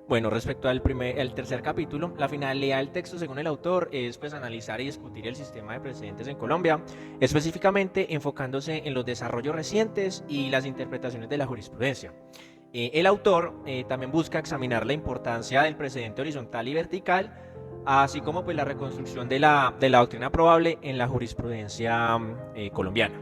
Bueno, respecto al tercer capítulo, la finalidad del texto, según el autor, es pues analizar y discutir el sistema de precedentes en Colombia, específicamente enfocándose en los desarrollos recientes y las interpretaciones de la jurisprudencia. El autor también busca examinar la importancia del precedente horizontal y vertical, así como pues la reconstrucción de la doctrina probable en la jurisprudencia colombiana.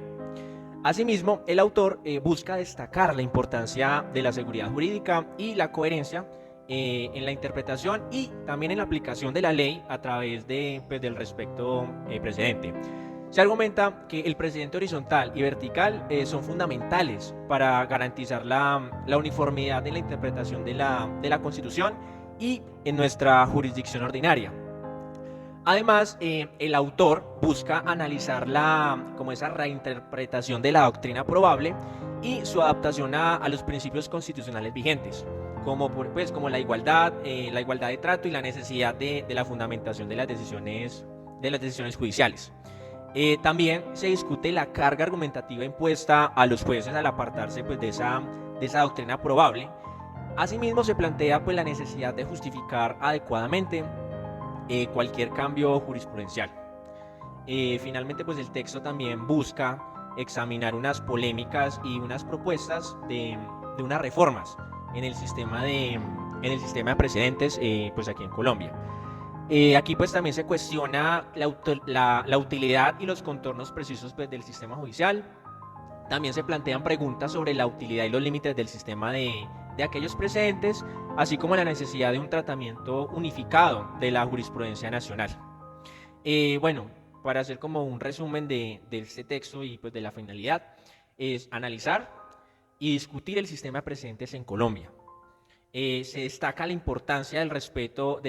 Asimismo, el autor busca destacar la importancia de la seguridad jurídica y la coherencia en la interpretación y también en la aplicación de la ley a través pues, del respecto precedente. Se argumenta que el precedente horizontal y vertical son fundamentales para garantizar la uniformidad en la interpretación de la Constitución y en nuestra jurisdicción ordinaria. Además, el autor busca analizar como esa reinterpretación de la doctrina probable y su adaptación a los principios constitucionales vigentes, como la igualdad de trato y la necesidad de la fundamentación de las decisiones judiciales. También se discute la carga argumentativa impuesta a los jueces al apartarse pues, de esa doctrina probable. Asimismo, se plantea pues, la necesidad de justificar adecuadamente cualquier cambio jurisprudencial. Finalmente, pues el texto también busca examinar unas polémicas y unas propuestas de unas reformas en el sistema de precedentes, pues aquí en Colombia. Aquí pues también se cuestiona la utilidad y los contornos precisos pues, del sistema judicial. También se plantean preguntas sobre la utilidad y los límites del sistema de aquellos precedentes, así como la necesidad de un tratamiento unificado de la jurisprudencia nacional. Bueno, para hacer como un resumen de este texto y pues de la finalidad, es analizar y discutir el sistema de precedentes en Colombia. Se destaca la importancia del respeto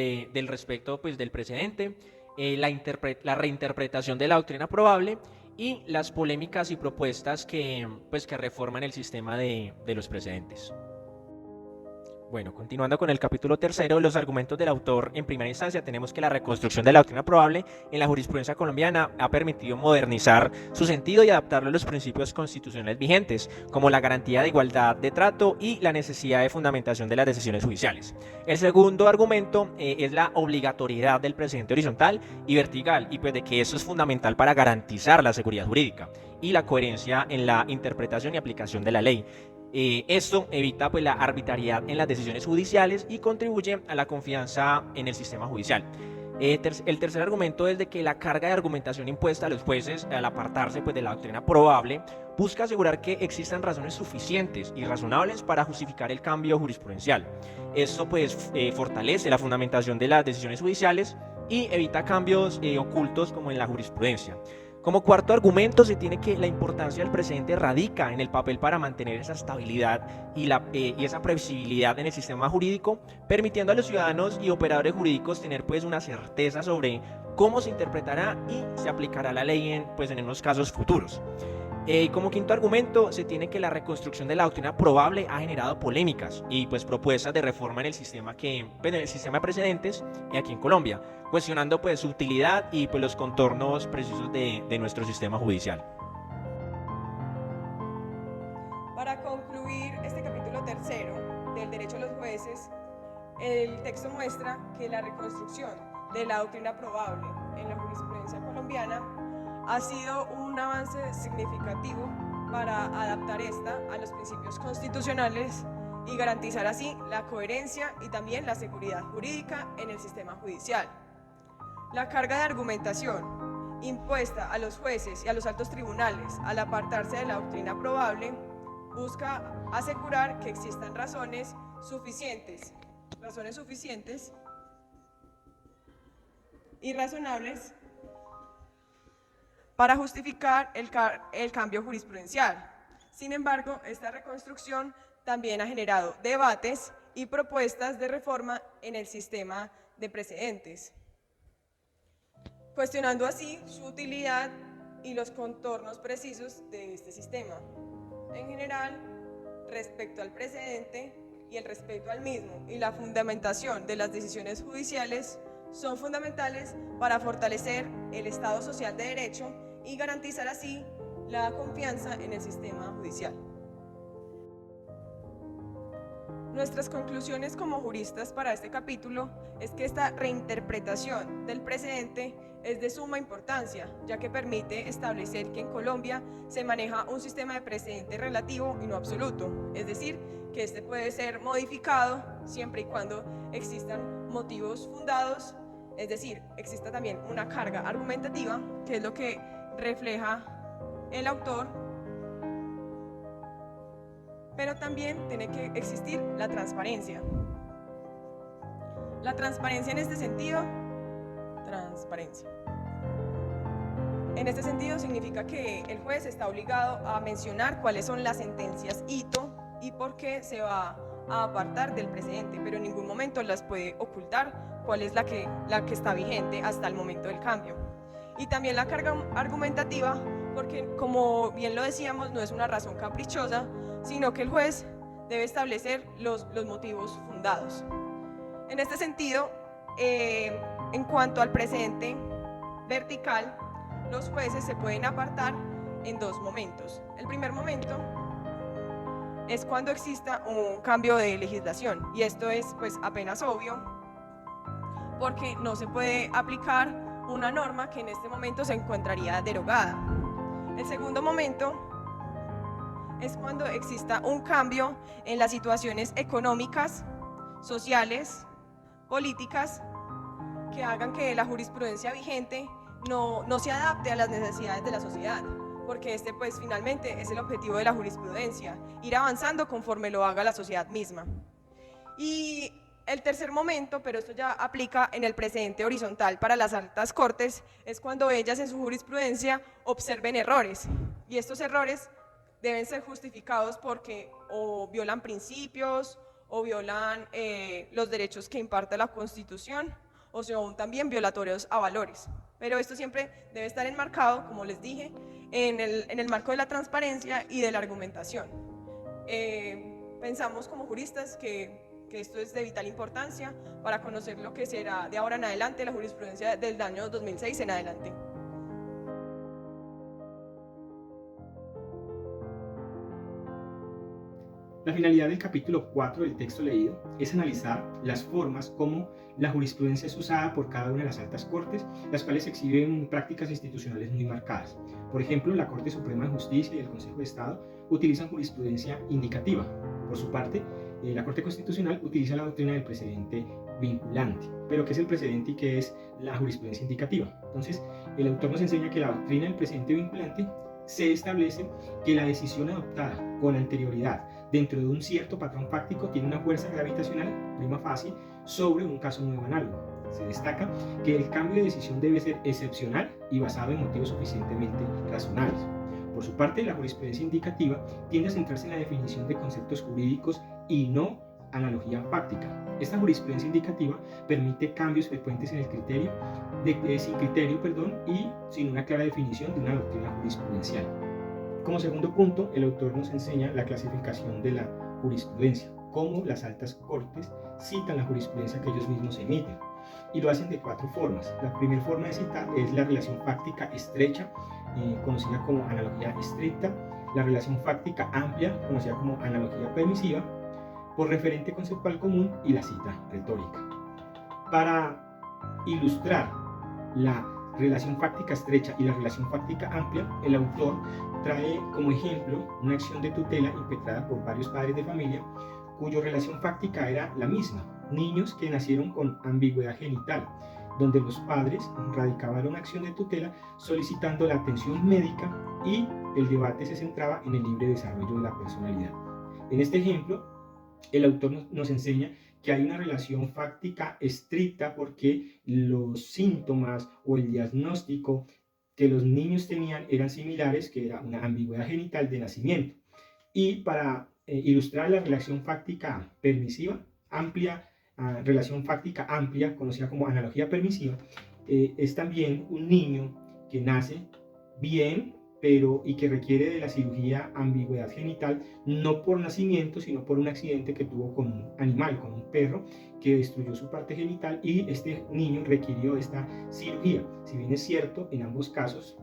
pues, del precedente, la reinterpretación de la doctrina probable y las polémicas y propuestas que reforman el sistema de los precedentes. Bueno, continuando con el capítulo tercero, los argumentos del autor. En primera instancia, tenemos que la reconstrucción de la doctrina probable en la jurisprudencia colombiana ha permitido modernizar su sentido y adaptarlo a los principios constitucionales vigentes, como la garantía de igualdad de trato y la necesidad de fundamentación de las decisiones judiciales. El segundo argumento es la obligatoriedad del precedente horizontal y vertical, y pues de que eso es fundamental para garantizar la seguridad jurídica y la coherencia en la interpretación y aplicación de la ley. Esto evita pues, la arbitrariedad en las decisiones judiciales y contribuye a la confianza en el sistema judicial. El tercer argumento es de que la carga de argumentación impuesta a los jueces al apartarse pues, de la doctrina probable busca asegurar que existan razones suficientes y razonables para justificar el cambio jurisprudencial. Esto pues, fortalece la fundamentación de las decisiones judiciales y evita cambios ocultos como en la jurisprudencia. Como cuarto argumento, se tiene que la importancia del precedente radica en el papel para mantener esa estabilidad y esa previsibilidad en el sistema jurídico, permitiendo a los ciudadanos y operadores jurídicos tener pues una certeza sobre cómo se interpretará y se aplicará la ley en unos casos futuros. Como quinto argumento, se tiene que la reconstrucción de la doctrina probable ha generado polémicas y pues propuestas de reforma en el sistema de precedentes aquí en Colombia, cuestionando pues su utilidad y pues los contornos precisos de nuestro sistema judicial. Para concluir este capítulo tercero del derecho a los jueces, el texto muestra que la reconstrucción de la doctrina probable en la jurisprudencia colombiana ha sido un avance significativo para adaptar esta a los principios constitucionales y garantizar así la coherencia y también la seguridad jurídica en el sistema judicial. La carga de argumentación impuesta a los jueces y a los altos tribunales al apartarse de la doctrina probable busca asegurar que existan razones suficientes y razonables para justificar el cambio jurisprudencial. Sin embargo, esta reconstrucción también ha generado debates y propuestas de reforma en el sistema de precedentes, cuestionando así su utilidad y los contornos precisos de este sistema. En general, respecto al precedente y el respeto al mismo y la fundamentación de las decisiones judiciales son fundamentales para fortalecer el Estado social de derecho y garantizar así la confianza en el sistema judicial. Nuestras conclusiones como juristas para este capítulo es que esta reinterpretación del precedente es de suma importancia, ya que permite establecer que en Colombia se maneja un sistema de precedente relativo y no absoluto, es decir, que este puede ser modificado siempre y cuando existan motivos fundados, es decir, exista también una carga argumentativa, que es lo que refleja el autor, pero también tiene que existir la transparencia. La transparencia en este sentido, En este sentido significa que el juez está obligado a mencionar cuáles son las sentencias hito y por qué se va a apartar del precedente, pero en ningún momento las puede ocultar cuál es la que está vigente hasta el momento del cambio. Y también la carga argumentativa, porque como bien lo decíamos, no es una razón caprichosa, sino que el juez debe establecer los motivos fundados. En este sentido, en cuanto al precedente vertical, los jueces se pueden apartar en dos momentos. El primer momento es cuando exista un cambio de legislación, y esto es pues apenas obvio, porque no se puede aplicar una norma que en este momento se encontraría derogada. El segundo momento es cuando exista un cambio en las situaciones económicas, sociales, políticas, que hagan que la jurisprudencia vigente no se adapte a las necesidades de la sociedad, porque este pues finalmente es el objetivo de la jurisprudencia, ir avanzando conforme lo haga la sociedad misma. Y el tercer momento, pero esto ya aplica en el precedente horizontal para las altas cortes, es cuando ellas en su jurisprudencia observen errores, y estos errores deben ser justificados porque o violan principios o violan los derechos que imparte la Constitución, o son también violatorios a valores. Pero esto siempre debe estar enmarcado, como les dije, en el marco de la transparencia y de la argumentación. Pensamos como juristas que esto es de vital importancia para conocer lo que será de ahora en adelante la jurisprudencia del año 2006 en adelante. La finalidad del capítulo 4 del texto leído es analizar las formas como la jurisprudencia es usada por cada una de las altas cortes, las cuales exhiben prácticas institucionales muy marcadas. Por ejemplo, la Corte Suprema de Justicia y el Consejo de Estado utilizan jurisprudencia indicativa. Por su parte, la Corte Constitucional utiliza la doctrina del precedente vinculante. Pero ¿qué es el precedente y qué es la jurisprudencia indicativa? Entonces, el autor nos enseña que la doctrina del precedente vinculante se establece que la decisión adoptada con anterioridad dentro de un cierto patrón fáctico tiene una fuerza gravitacional prima facie sobre un caso nuevo análogo. Se destaca que el cambio de decisión debe ser excepcional y basado en motivos suficientemente razonables. Por su parte, la jurisprudencia indicativa tiende a centrarse en la definición de conceptos jurídicos y no analogía fáctica. Esta jurisprudencia indicativa permite cambios frecuentes en el criterio, sin criterio y sin una clara definición de una doctrina jurisprudencial. Como segundo punto, el autor nos enseña la clasificación de la jurisprudencia, cómo las altas cortes citan la jurisprudencia que ellos mismos emiten, y lo hacen de cuatro formas. La primera forma de citar es la relación fáctica estrecha, conocida como analogía estricta, la relación fáctica amplia, conocida como analogía permisiva, por referente conceptual común, y la cita retórica. Para ilustrar la relación fáctica estrecha y la relación fáctica amplia, el autor trae como ejemplo una acción de tutela impetrada por varios padres de familia cuya relación fáctica era la misma, niños que nacieron con ambigüedad genital, donde los padres radicaban una acción de tutela solicitando la atención médica y el debate se centraba en el libre desarrollo de la personalidad. En este ejemplo, el autor nos enseña que hay una relación fáctica estricta porque los síntomas o el diagnóstico que los niños tenían eran similares, que era una ambigüedad genital de nacimiento. Y para ilustrar la relación fáctica permisiva, relación fáctica amplia, conocida como analogía permisiva, es también un niño que nace bien, y que requiere de la cirugía ambigüedad genital, no por nacimiento, sino por un accidente que tuvo con un animal, con un perro, que destruyó su parte genital, y este niño requirió esta cirugía. Si bien es cierto, en ambos casos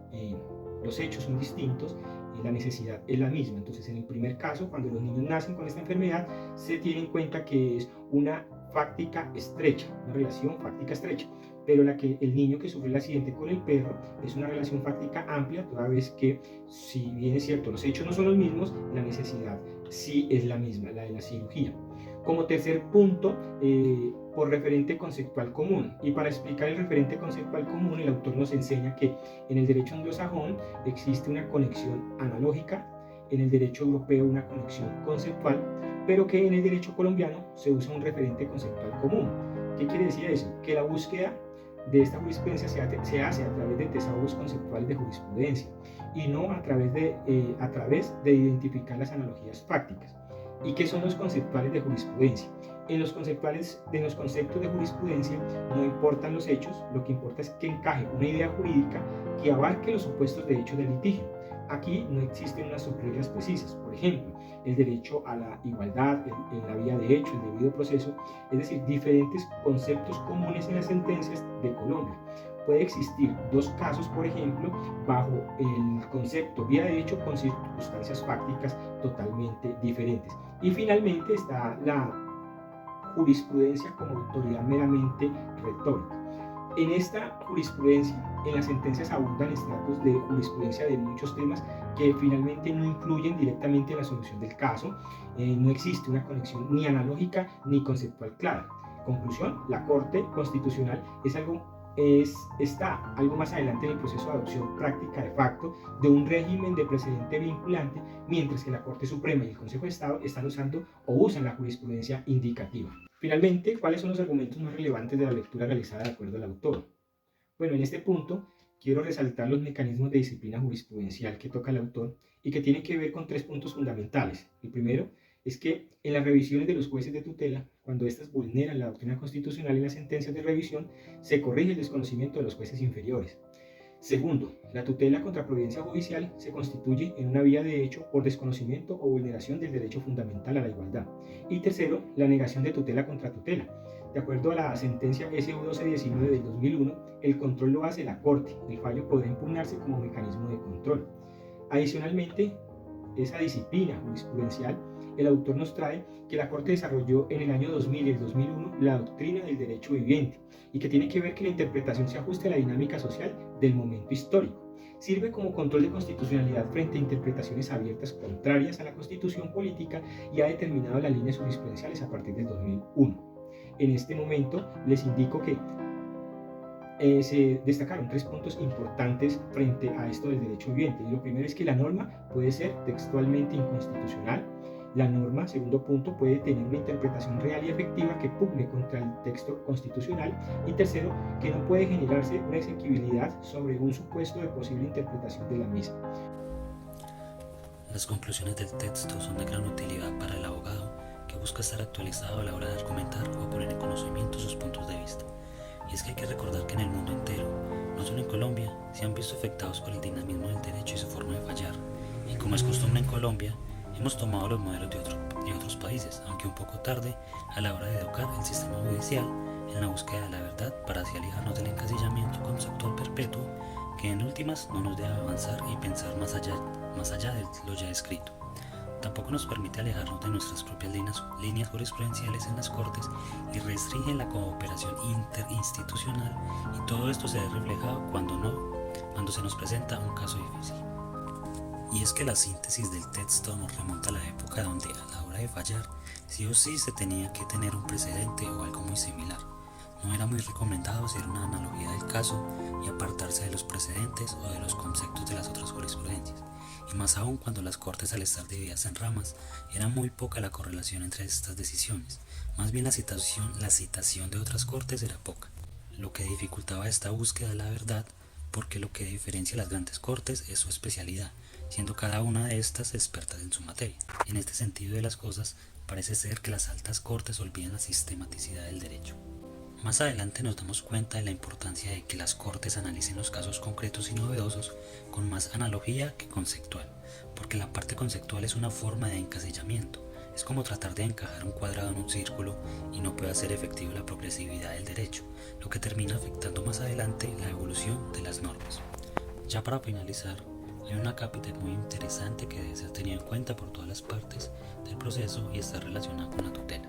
los hechos son distintos, la necesidad es la misma. Entonces, en el primer caso, cuando los niños nacen con esta enfermedad, se tiene en cuenta que es una fáctica estrecha, una relación fáctica estrecha, pero el niño que sufre el accidente con el perro es una relación fáctica amplia, toda vez que, si bien es cierto, los hechos no son los mismos, la necesidad sí es la misma, la de la cirugía. Como tercer punto, por referente conceptual común. Y para explicar el referente conceptual común, el autor nos enseña que en el derecho anglosajón existe una conexión analógica, en el derecho europeo una conexión conceptual, pero que en el derecho colombiano se usa un referente conceptual común. ¿Qué quiere decir eso? Que la búsqueda de esta jurisprudencia se hace a través de tesauros conceptuales de jurisprudencia y no a través de identificar las analogías fácticas. ¿Y qué son los conceptuales de jurisprudencia? En los conceptos de jurisprudencia no importan los hechos, lo que importa es que encaje una idea jurídica que abarque los supuestos de hechos del litigio. Aquí no existen unas subreglas precisas, por ejemplo, el derecho a la igualdad, en la vía de hecho, el debido proceso, es decir, diferentes conceptos comunes en las sentencias de Colombia. Puede existir dos casos, por ejemplo, bajo el concepto vía de hecho con circunstancias fácticas totalmente diferentes. Y finalmente está la jurisprudencia como autoridad meramente retórica. En esta jurisprudencia, en las sentencias abundan estratos de jurisprudencia de muchos temas que finalmente no influyen directamente en la solución del caso. No existe una conexión ni analógica ni conceptual clara. Conclusión, la Corte Constitucional está algo más adelante en el proceso de adopción práctica de facto de un régimen de precedente vinculante, mientras que la Corte Suprema y el Consejo de Estado están usando o usan la jurisprudencia indicativa. Finalmente, ¿cuáles son los argumentos más relevantes de la lectura realizada de acuerdo al autor? Bueno, en este punto quiero resaltar los mecanismos de disciplina jurisprudencial que toca el autor y que tienen que ver con tres puntos fundamentales. El primero es que en las revisiones de los jueces de tutela, cuando éstas vulneran la doctrina constitucional en las sentencias de revisión, se corrige el desconocimiento de los jueces inferiores. Segundo, la tutela contra providencia judicial se constituye en una vía de hecho por desconocimiento o vulneración del derecho fundamental a la igualdad. Y tercero, la negación de tutela contra tutela. De acuerdo a la sentencia SU 1219 del 2001, el control lo hace la Corte. El fallo podrá impugnarse como mecanismo de control. Adicionalmente, esa disciplina jurisprudencial, el autor nos trae que la Corte desarrolló en el año 2000 y el 2001 la doctrina del derecho viviente y que tiene que ver que la interpretación se ajuste a la dinámica social del momento histórico. Sirve como control de constitucionalidad frente a interpretaciones abiertas contrarias a la Constitución política y ha determinado las líneas jurisprudenciales a partir del 2001. En este momento les indico que se destacaron tres puntos importantes frente a esto del derecho viviente. Y lo primero es que la norma puede ser textualmente inconstitucional. La norma, segundo punto, puede tener una interpretación real y efectiva que pugne contra el texto constitucional. Y tercero, que no puede generarse una exequibilidad sobre un supuesto de posible interpretación de la misma. Las conclusiones del texto son de gran utilidad para el abogado que busca estar actualizado a la hora de argumentar o poner en conocimiento sus puntos de vista. Y es que hay que recordar que en el mundo entero, no solo en Colombia, se han visto afectados por el dinamismo del derecho y su forma de fallar. Y como es costumbre en Colombia, hemos tomado los modelos de otros países, aunque un poco tarde a la hora de educar el sistema judicial en la búsqueda de la verdad para así alejarnos del encasillamiento conceptual perpetuo que en últimas no nos deja avanzar y pensar más allá de lo ya escrito. Tampoco nos permite alejarnos de nuestras propias líneas jurisprudenciales en las Cortes y restringe la cooperación interinstitucional, y todo esto se ve reflejado cuando se nos presenta un caso difícil. Y es que la síntesis del texto nos remonta a la época donde a la hora de fallar sí o sí se tenía que tener un precedente o algo muy similar. No era muy recomendado hacer una analogía del caso y apartarse de los precedentes o de los conceptos de las otras jurisprudencias. Y más aún cuando las cortes, al estar divididas en ramas, era muy poca la correlación entre estas decisiones. Más bien la citación de otras cortes era poca, lo que dificultaba esta búsqueda de la verdad, porque lo que diferencia a las grandes cortes es su especialidad, siendo cada una de estas expertas en su materia. En este sentido de las cosas, parece ser que las altas cortes olvidan la sistematicidad del derecho. Más adelante nos damos cuenta de la importancia de que las cortes analicen los casos concretos y novedosos con más analogía que conceptual, porque la parte conceptual es una forma de encasillamiento. Es como tratar de encajar un cuadrado en un círculo y no puede hacer efectiva la progresividad del derecho, lo que termina afectando más adelante la evolución de las normas. Ya para finalizar, Hay una capita muy interesante que debe ser tenida en cuenta por todas las partes del proceso y está relacionada con la tutela.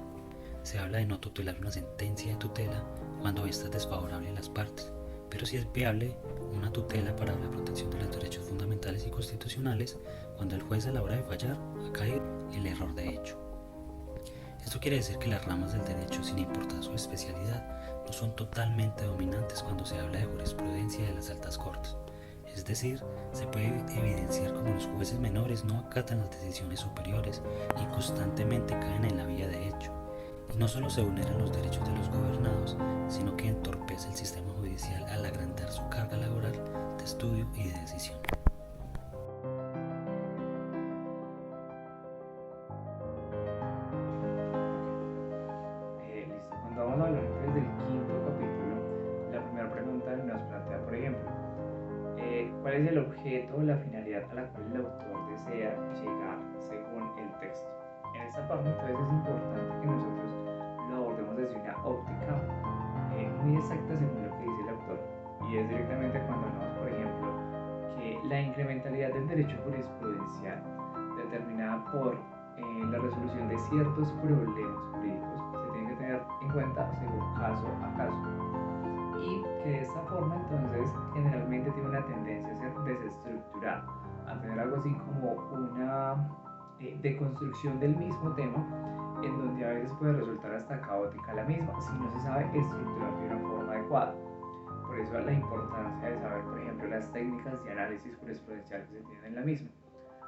Se habla de no tutelar una sentencia de tutela cuando ésta es desfavorable a las partes, pero sí es viable una tutela para la protección de los derechos fundamentales y constitucionales cuando el juez a la hora de fallar ha caído el error de hecho. Esto quiere decir que las ramas del derecho, sin importar su especialidad, no son totalmente dominantes cuando se habla de jurisprudencia de las altas cortes. Es decir, se puede evidenciar como los jueces menores no acatan las decisiones superiores y constantemente caen en la vía de hecho. Y no solo se vulneran los derechos de los gobernados, sino que entorpece el sistema judicial al agrandar su carga laboral de estudio y de decisión. Listo. Cuando vamos a hablar entonces del quinto capítulo, la primera pregunta nos plantea, por ejemplo, ¿cuál es el objeto o la finalidad a la cual el autor desea llegar según el texto? En esta parte entonces es importante que nosotros lo abordemos desde una óptica muy exacta según lo que dice el autor, y es directamente cuando hablamos, por ejemplo, que la incrementalidad del derecho jurisprudencial determinada por la resolución de ciertos problemas jurídicos se tiene que tener en cuenta según caso a caso, y que de esta forma entonces generalmente tiene una tendencia a ser desestructurada, a tener algo así como una deconstrucción del mismo tema, en donde a veces puede resultar hasta caótica la misma si no se sabe estructurar de una forma adecuada. Por eso la importancia de saber, por ejemplo, las técnicas de análisis jurisprudencial que se tienen en la misma.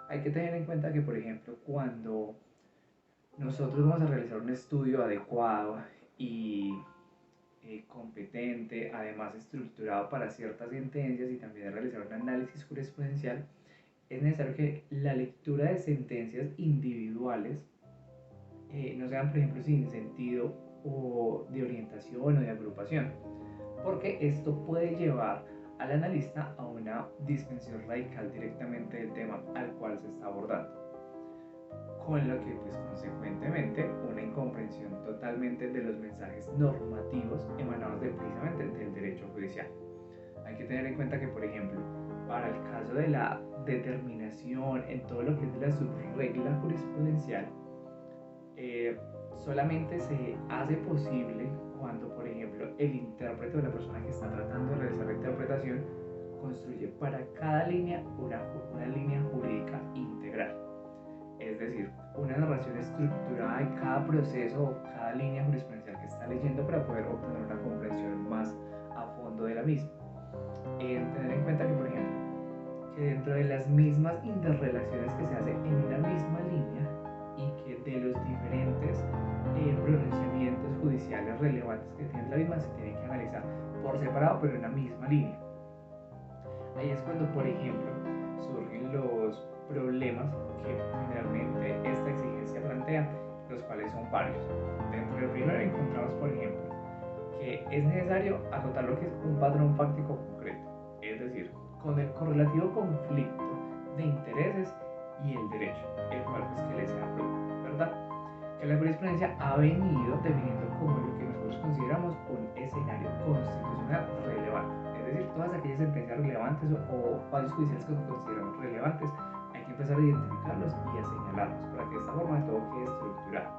Hay que tener en cuenta que, por ejemplo, cuando nosotros vamos a realizar un estudio adecuado y competente, además estructurado para ciertas sentencias, y también realizar un análisis jurisprudencial, es necesario que la lectura de sentencias individuales no sean, por ejemplo, sin sentido o de orientación o de agrupación, porque esto puede llevar al analista a una dispensión radical directamente del tema al cual se está abordando, con lo que pues consecuentemente una incomprensión totalmente de los mensajes normativos emanados precisamente del derecho judicial. Hay que tener en cuenta que, por ejemplo, para el caso de la determinación en todo lo que es la subregla jurisprudencial, solamente se hace posible cuando, por ejemplo, el intérprete o la persona que está tratando de realizar la interpretación construye para cada línea una línea jurídica integral. Es decir, una narración estructurada de cada proceso o cada línea jurisprudencial que está leyendo para poder obtener una comprensión más a fondo de la misma. Tener en cuenta que, por ejemplo, que dentro de las mismas interrelaciones que se hacen en una misma línea y que de los diferentes pronunciamientos judiciales relevantes que tiene la misma se tienen que analizar por separado pero en la misma línea. Ahí es cuando, por ejemplo, surgen los problemas que generalmente esta exigencia plantea, los cuales son varios. Dentro del primero encontramos, por ejemplo, que es necesario acotar lo que es un patrón fáctico concreto, es decir, con el correlativo conflicto de intereses y el derecho, el cual pues que les sea propio, ¿verdad? Que la jurisprudencia ha venido definiendo como lo que nosotros consideramos un escenario constitucional relevante, es decir, todas aquellas sentencias relevantes o fallos judiciales que consideramos relevantes, hay que empezar a identificarlos y a señalarlos para que de esta forma todo quede estructurado.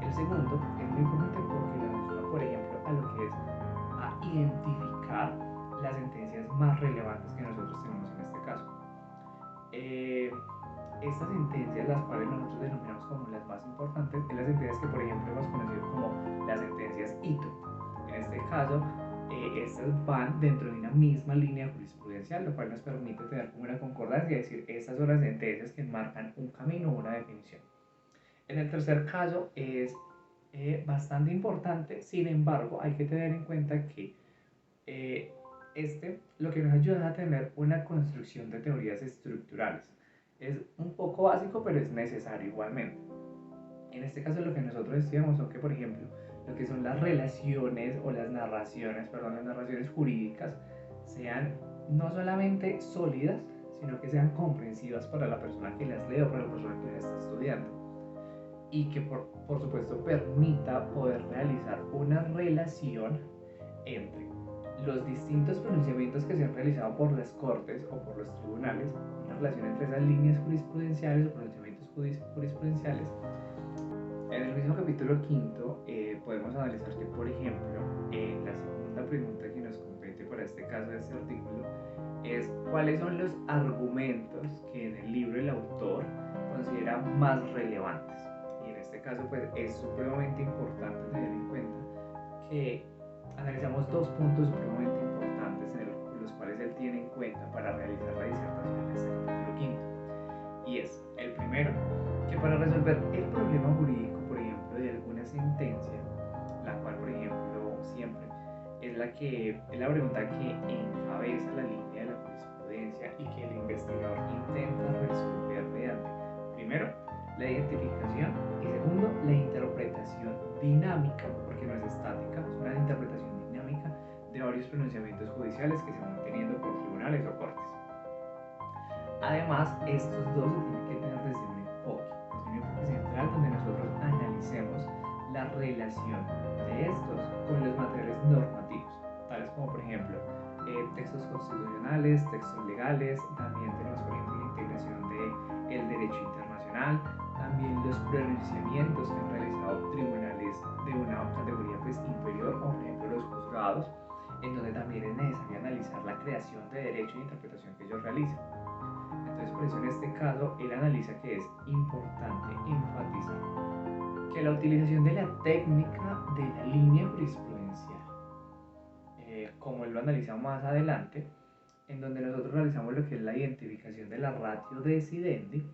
El segundo es muy importante porque nos ayuda, por ejemplo, a lo que es a identificar las sentencias más relevantes que nosotros tenemos en este caso. Estas sentencias, las cuales nosotros denominamos como las más importantes, son las sentencias que, por ejemplo, hemos conocido como las sentencias hito. En este caso, estas van dentro de una misma línea jurisprudencial, lo cual nos permite tener como una concordancia, es decir, estas son las sentencias que marcan un camino o una definición. En el tercer caso es bastante importante, sin embargo, hay que tener en cuenta que lo que nos ayuda a tener una construcción de teorías estructurales. Es un poco básico, pero es necesario igualmente. En este caso lo que nosotros estudiamos son que, por ejemplo, lo que son las relaciones o las narraciones jurídicas sean no solamente sólidas, sino que sean comprensivas para la persona que las lee o para la persona que las está estudiando. Y que por supuesto permita poder realizar una relación entre los distintos pronunciamientos que se han realizado por las cortes o por los tribunales, relación entre esas líneas jurisprudenciales o pronunciamientos jurisprudenciales. En el mismo capítulo quinto podemos analizar que, por ejemplo, en la segunda pregunta que nos compete para este caso de este artículo es cuáles son los argumentos que en el libro el autor considera más relevantes. Y en este caso pues es supremamente importante tener en cuenta que analizamos dos puntos supremamente importantes en los cuales él tiene en cuenta para realizar la disertación en este capítulo quinto. Y es el primero, que para resolver el problema jurídico, por ejemplo, de alguna sentencia, la cual, por ejemplo, siempre es la pregunta que encabeza la línea de la jurisprudencia y que el investigador intenta resolver mediante, primero, la identificación y segundo, la interpretación dinámica, porque no es estática, es una interpretación dinámica de varios pronunciamientos judiciales que se van teniendo por tribunales o cortes. Además, estos dos se tienen que tener desde un enfoque central donde nosotros analicemos la relación de estos con los materiales normativos, tales como por ejemplo textos constitucionales, textos legales, también tenemos por ejemplo la integración del derecho internacional, también los pronunciamientos que han realizado tribunales de una categoría pues inferior, como por ejemplo los juzgados, en donde también es necesario analizar la creación de derecho e interpretación que ellos realizan. Entonces, por eso en este caso, él analiza que es importante enfatizar que la utilización de la técnica de la línea jurisprudencial, como él lo analiza más adelante, en donde nosotros realizamos lo que es la identificación de la ratio decidendi,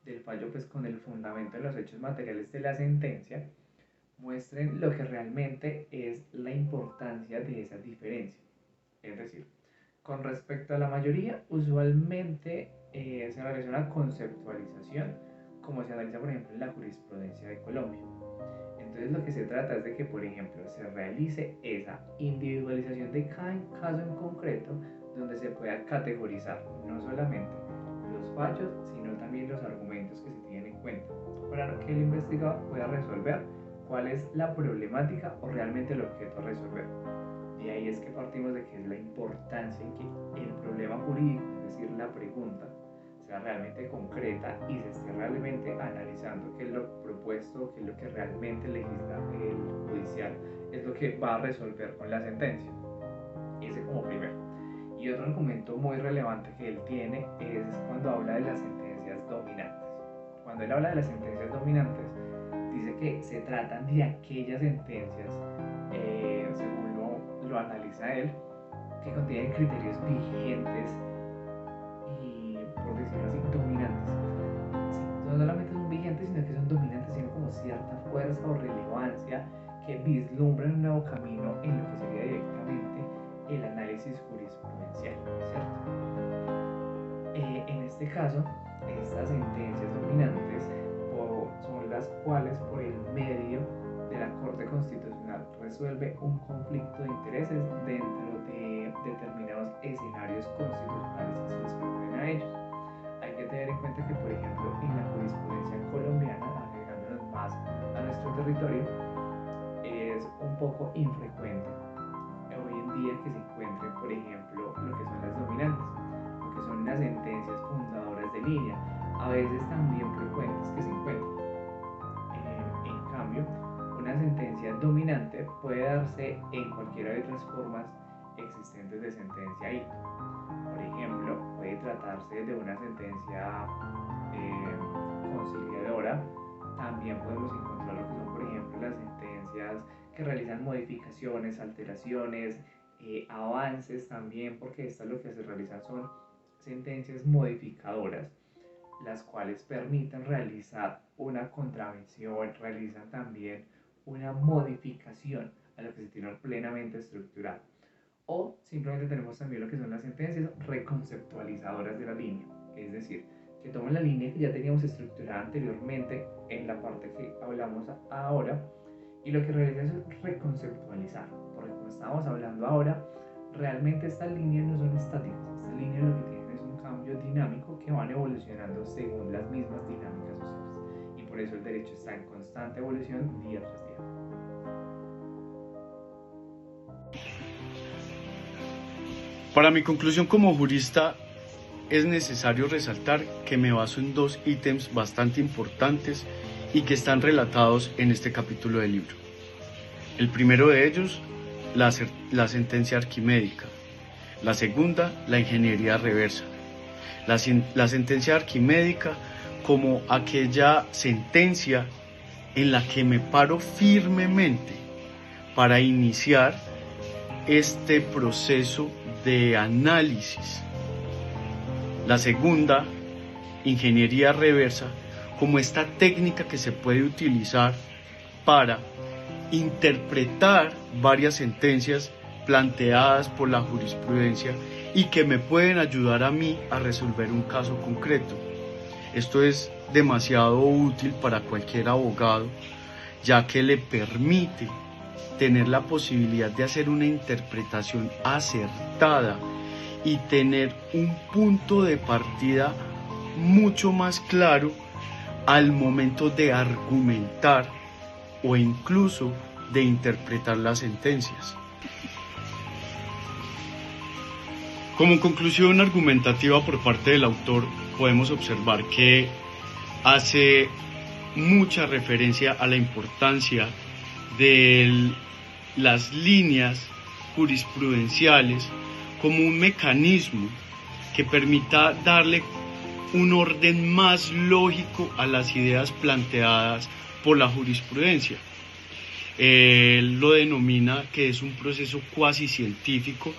del fallo pues con el fundamento en los hechos materiales de la sentencia, muestren lo que realmente es la importancia de esa diferencia. Es decir, con respecto a la mayoría, usualmente se realiza una conceptualización, como se analiza por ejemplo en la jurisprudencia de Colombia. Entonces lo que se trata es de que, por ejemplo, se realice esa individualización de cada caso en concreto, donde se pueda categorizar no solamente los fallos, sino también los argumentos que se tienen en cuenta, para que el investigador pueda resolver cuál es la problemática o realmente el objeto a resolver. De ahí es que partimos de que es la importancia en que el problema jurídico, es decir, la pregunta, sea realmente concreta y se esté realmente analizando qué es lo propuesto, qué es lo que realmente legisla el judicial, es lo que va a resolver con la sentencia. Ese como primero. Y otro argumento muy relevante que él tiene es cuando habla de las sentencias dominantes. Cuando él habla de las sentencias dominantes, dice que se tratan de aquellas sentencias, según lo analiza él, que contienen criterios vigentes y, por decirlo así, dominantes. Sí, no solamente son vigentes, sino que son dominantes, sino como cierta fuerza o relevancia que vislumbran un nuevo camino en lo que sería directamente el análisis jurisprudencial, ¿cierto? En este caso, estas sentencias dominantes son las cuales por el medio de la Corte Constitucional resuelve un conflicto de intereses dentro de determinados escenarios constitucionales que se les proponen a ellos. Hay que tener en cuenta que, por ejemplo, en la jurisprudencia colombiana, agregándonos más a nuestro territorio, es un poco infrecuente hoy en día que se encuentren, por ejemplo, lo que son las dominantes, lo que son las sentencias fundadoras de línea, a veces también frecuentes que se encuentran. En cambio, una sentencia dominante puede darse en cualquiera de otras formas existentes de sentencia I. Por ejemplo, puede tratarse de una sentencia conciliadora. También podemos encontrar lo que son, por ejemplo, las sentencias que realizan modificaciones, alteraciones, avances también, porque estas lo que se realizan son sentencias modificadoras, las cuales permiten realizar una contravención, realizan también una modificación a lo que se tiene plenamente estructurado. O simplemente tenemos también lo que son las sentencias reconceptualizadoras de la línea, es decir, que toman la línea que ya teníamos estructurada anteriormente en la parte que hablamos ahora y lo que realizan es reconceptualizar, porque como estábamos hablando ahora, realmente estas líneas no son estáticas, estas líneas lo que tienen es un cambio dinámico que van evolucionando según las mismas dinámicas sociales, y por eso el derecho está en constante evolución día tras día. Para mi conclusión como jurista, es necesario resaltar que me baso en dos ítems bastante importantes y que están relatados en este capítulo del libro. El primero de ellos, la sentencia arquimédica. La segunda, la ingeniería reversa. La sentencia arquimédica como aquella sentencia en la que me paro firmemente para iniciar este proceso de análisis. La segunda, ingeniería reversa, como esta técnica que se puede utilizar para interpretar varias sentencias planteadas por la jurisprudencia y que me pueden ayudar a mí a resolver un caso concreto. Esto es demasiado útil para cualquier abogado, ya que le permite tener la posibilidad de hacer una interpretación acertada y tener un punto de partida mucho más claro al momento de argumentar o incluso de interpretar las sentencias. Como conclusión argumentativa por parte del autor, podemos observar que hace mucha referencia a la importancia de las líneas jurisprudenciales como un mecanismo que permita darle un orden más lógico a las ideas planteadas por la jurisprudencia. Él lo denomina que es un proceso cuasi científico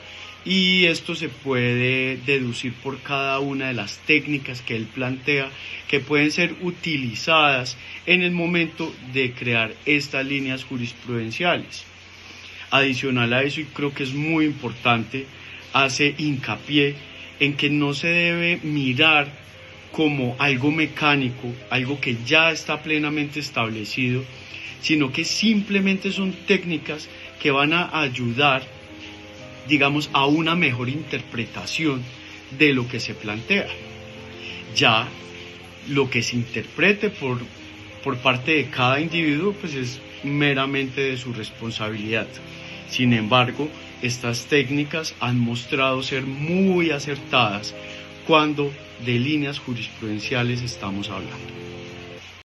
y esto se puede deducir por cada una de las técnicas que él plantea que pueden ser utilizadas en el momento de crear estas líneas jurisprudenciales. Adicional a eso, y creo que es muy importante, hace hincapié en que no se debe mirar como algo mecánico, algo que ya está plenamente establecido, sino que simplemente son técnicas que van a ayudar, digamos, a una mejor interpretación de lo que se plantea. Ya lo que se interprete por parte de cada individuo, pues es meramente de su responsabilidad. Sin embargo, estas técnicas han mostrado ser muy acertadas cuando de líneas jurisprudenciales estamos hablando.